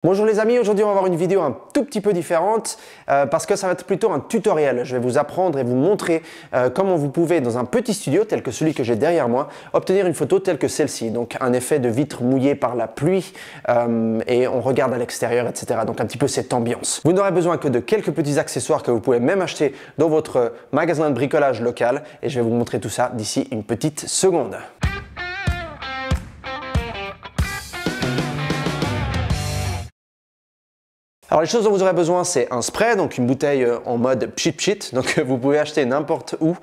Bonjour les amis, aujourd'hui on va voir une vidéo un tout petit peu différente parce que ça va être plutôt un tutoriel. Je vais vous apprendre et vous montrer comment vous pouvez dans un petit studio tel que celui que j'ai derrière moi obtenir une photo telle que celle-ci. Donc un effet de vitre mouillée par la pluie et on regarde à l'extérieur, etc. Donc un petit peu cette ambiance. Vous n'aurez besoin que de quelques petits accessoires que vous pouvez même acheter dans votre magasin de bricolage local et je vais vous montrer tout ça d'ici une petite seconde. Alors les choses dont vous aurez besoin, c'est un spray, donc une bouteille en mode pchit-pchit, donc vous pouvez acheter n'importe où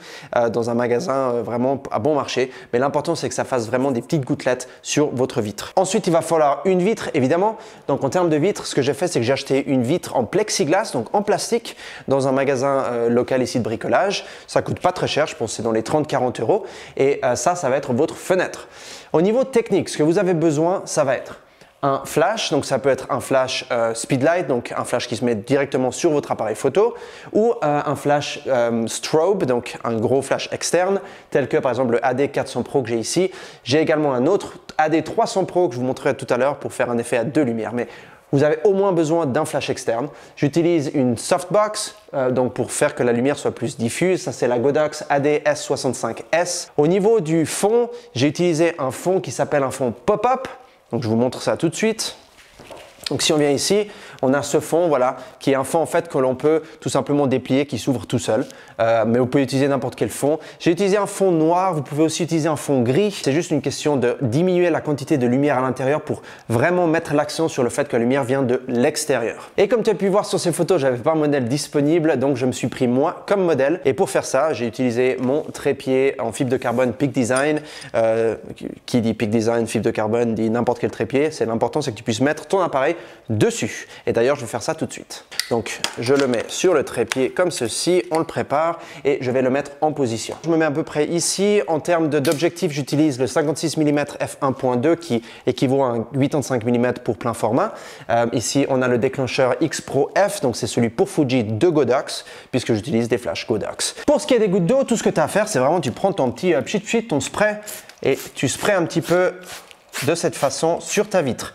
dans un magasin vraiment à bon marché, mais l'important c'est que ça fasse vraiment des petites gouttelettes sur votre vitre. Ensuite il va falloir une vitre évidemment, donc en termes de vitre, ce que j'ai fait c'est que j'ai acheté une vitre en plexiglas, donc en plastique, dans un magasin local ici de bricolage. Ça coûte pas très cher, je pense que c'est dans les 30-40 euros, et ça va être votre fenêtre. Au niveau technique, ce que vous avez besoin, ça va être un flash, donc ça peut être un flash speedlight, donc un flash qui se met directement sur votre appareil photo, ou un flash strobe, donc un gros flash externe, tel que par exemple le AD400 Pro que j'ai ici. J'ai également un autre AD300 Pro que je vous montrerai tout à l'heure pour faire un effet à deux lumières, mais vous avez au moins besoin d'un flash externe. J'utilise une softbox donc pour faire que la lumière soit plus diffuse. Ça c'est la Godox AD-S65S. Au niveau du fond, j'ai utilisé un fond qui s'appelle un fond pop-up. Donc je vous montre ça tout de suite. Donc si on vient ici, on a ce fond, voilà, qui est un fond en fait que l'on peut tout simplement déplier, qui s'ouvre tout seul. Mais vous pouvez utiliser n'importe quel fond. J'ai utilisé un fond noir, vous pouvez aussi utiliser un fond gris. C'est juste une question de diminuer la quantité de lumière à l'intérieur pour vraiment mettre l'accent sur le fait que la lumière vient de l'extérieur. Et comme tu as pu voir sur ces photos, j'avais pas un modèle disponible, donc je me suis pris moi comme modèle. Et pour faire ça, j'ai utilisé mon trépied en fibre de carbone Peak Design. Qui dit Peak Design, fibre de carbone, dit n'importe quel trépied. L'important, c'est que tu puisses mettre ton appareil dessus. Et d'ailleurs, je vais faire ça tout de suite. Donc, je le mets sur le trépied comme ceci, on le prépare et je vais le mettre en position. Je me mets à peu près ici. En termes d'objectif, j'utilise le 56 mm f1.2 qui équivaut à un 85 mm pour plein format. Ici, on a le déclencheur X Pro F, donc c'est celui pour Fuji de Godox, puisque j'utilise des flashs Godox. Pour ce qui est des gouttes d'eau, tout ce que tu as à faire, c'est vraiment tu prends ton petit pchit-pchit, ton spray, et tu sprays un petit peu de cette façon sur ta vitre.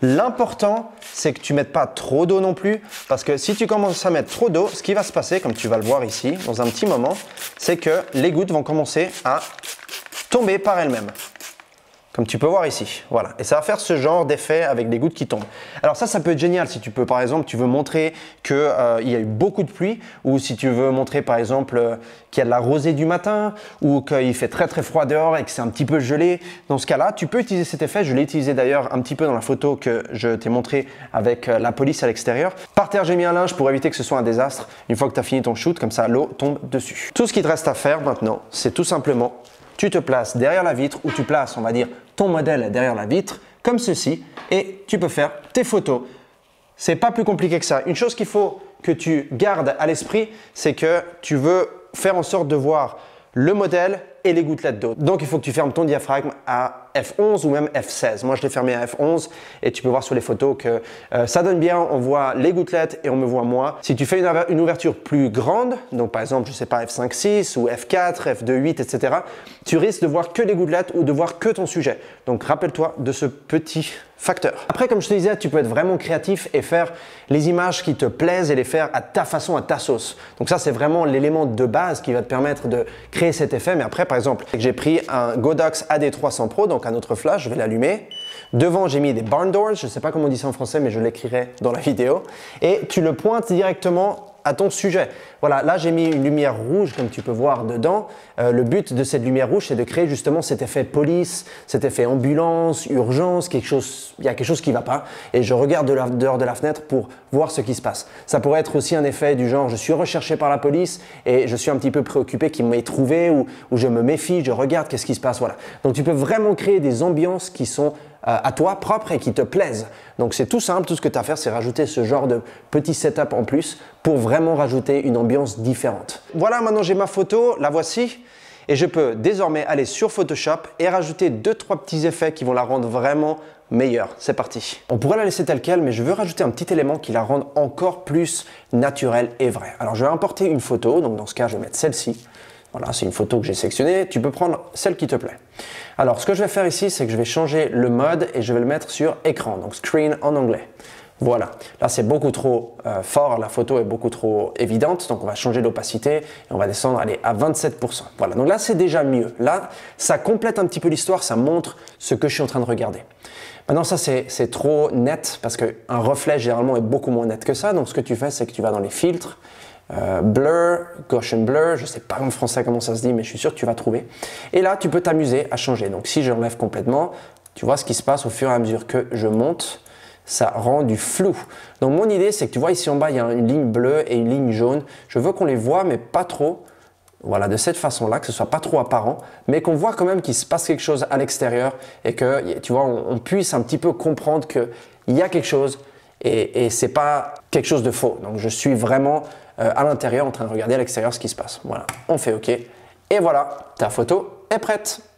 L'important, c'est que tu ne mettes pas trop d'eau non plus, parce que si tu commences à mettre trop d'eau, ce qui va se passer, comme tu vas le voir ici, dans un petit moment, c'est que les gouttes vont commencer à tomber par elles-mêmes. Comme tu peux voir ici, voilà. Et ça va faire ce genre d'effet avec des gouttes qui tombent. Alors ça peut être génial si tu peux, par exemple, tu veux montrer qu'il y a eu beaucoup de pluie, ou si tu veux montrer, par exemple, qu'il y a de la rosée du matin, ou qu'il fait très très froid dehors et que c'est un petit peu gelé. Dans ce cas-là, tu peux utiliser cet effet. Je l'ai utilisé d'ailleurs un petit peu dans la photo que je t'ai montré avec la police à l'extérieur. Par terre, j'ai mis un linge pour éviter que ce soit un désastre. Une fois que tu as fini ton shoot, comme ça, l'eau tombe dessus. Tout ce qu'il te reste à faire maintenant, c'est tout simplement tu te places derrière la vitre ou tu places, on va dire, ton modèle derrière la vitre, comme ceci, et tu peux faire tes photos. C'est pas plus compliqué que ça. Une chose qu'il faut que tu gardes à l'esprit, c'est que tu veux faire en sorte de voir le modèle et les gouttelettes d'eau. Donc, il faut que tu fermes ton diaphragme à F11 ou même F16. Moi, je l'ai fermé à F11 et tu peux voir sur les photos que ça donne bien. On voit les gouttelettes et on me voit moi. Si tu fais une ouverture plus grande, donc par exemple, je sais pas, F5.6 ou F4, F2.8, etc., tu risques de voir que les gouttelettes ou de voir que ton sujet. Donc, rappelle-toi de ce petit facteur. Après, comme je te disais, tu peux être vraiment créatif et faire les images qui te plaisent et les faire à ta façon, à ta sauce. Donc ça, c'est vraiment l'élément de base qui va te permettre de créer cet effet. Mais après, par exemple, j'ai pris un Godox AD300 Pro, donc un autre flash, je vais l'allumer. Devant, j'ai mis des barn doors, je ne sais pas comment on dit ça en français, mais je l'écrirai dans la vidéo. Et tu le pointes directement à ton sujet. Voilà, là j'ai mis une lumière rouge comme tu peux voir dedans. Le but de cette lumière rouge, c'est de créer justement cet effet police, cet effet ambulance, urgence, il y a quelque chose qui ne va pas. Et je regarde dehors de la fenêtre pour voir ce qui se passe. Ça pourrait être aussi un effet du genre, je suis recherché par la police et je suis un petit peu préoccupé qu'ils m'aient trouvé ou je me méfie, je regarde qu'est-ce qui se passe. Voilà. Donc tu peux vraiment créer des ambiances qui sont à toi propre et qui te plaisent. Donc c'est tout simple, tout ce que tu as à faire, c'est rajouter ce genre de petit setup en plus pour vraiment rajouter une ambiance différente. Voilà, maintenant j'ai ma photo, la voici, et je peux désormais aller sur Photoshop et rajouter 2-3 petits effets qui vont la rendre vraiment meilleure. C'est parti. On pourrait la laisser telle quelle, mais je veux rajouter un petit élément qui la rende encore plus naturelle et vraie. Alors je vais importer une photo, donc dans ce cas je vais mettre celle-ci. Voilà, c'est une photo que j'ai sélectionnée. Tu peux prendre celle qui te plaît. Alors, ce que je vais faire ici, c'est que je vais changer le mode et je vais le mettre sur écran, donc screen en anglais. Voilà, là c'est beaucoup trop fort, la photo est beaucoup trop évidente, donc on va changer l'opacité et on va descendre allez, à 27%. Voilà, donc là c'est déjà mieux. Là, ça complète un petit peu l'histoire, ça montre ce que je suis en train de regarder. Maintenant ça c'est trop net parce qu'un reflet généralement est beaucoup moins net que ça, donc ce que tu fais c'est que tu vas dans les filtres, blur, Gaussian blur, je ne sais pas en français comment ça se dit mais je suis sûr que tu vas trouver. Et là tu peux t'amuser à changer, donc si j'enlève complètement, tu vois ce qui se passe au fur et à mesure que je monte. Ça rend du flou. Donc mon idée c'est que tu vois ici en bas il y a une ligne bleue et une ligne jaune. Je veux qu'on les voit mais pas trop. Voilà, de cette façon-là, que ce soit pas trop apparent, mais qu'on voit quand même qu'il se passe quelque chose à l'extérieur et que tu vois on puisse un petit peu comprendre qu'il y a quelque chose et c'est pas quelque chose de faux. Donc je suis vraiment à l'intérieur en train de regarder à l'extérieur ce qui se passe. Voilà, on fait OK et voilà, ta photo est prête.